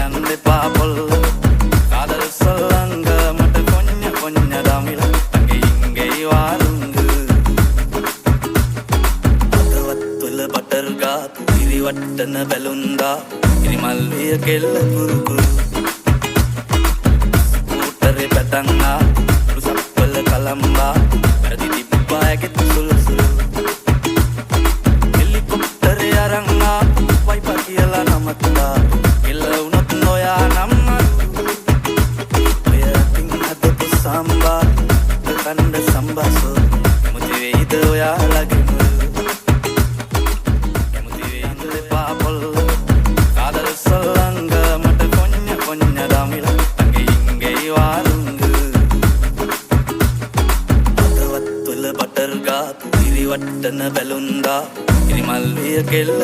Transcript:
යන්න එපා පොල්ල කාදල් සොල්ලංග මට කොඤ්ඤ කොඤ්ඤ දමිල අඟින්ගේ වාරුංග අතවත්වල බටර් ගාපු ඉරිවට්ටන බැලුන්දා ඉරිමල් විය කෙල්ල කුරුකුරු ස්කූටරේ පැටන්නා රුසප්පල කලම්බා වැරදි තිබ්බා ඇගෙත් සුළුසුළු හෙලිකොප්ටරේ අරංගා වයිපා කියලා නමත්තා කෙල්ල වුණොත් නොයා නම්මරු ඔය තින් හදපු සම්බා කණ්ඩ සම්බාසෝ කැමති වෙයිද ඔයාලගේ මුළු කැමති වෙයිද එපා පොල්ල කාදල් සොල්ලංග මට කොඤ්ඤ කොඤ්ඤ දමිල අඟින්ගේ වාරුංග අතවත්වල බටර් ගාපු ඉරිවට්ටන බැලුන්දා ඉරිමල් විය කෙල්ල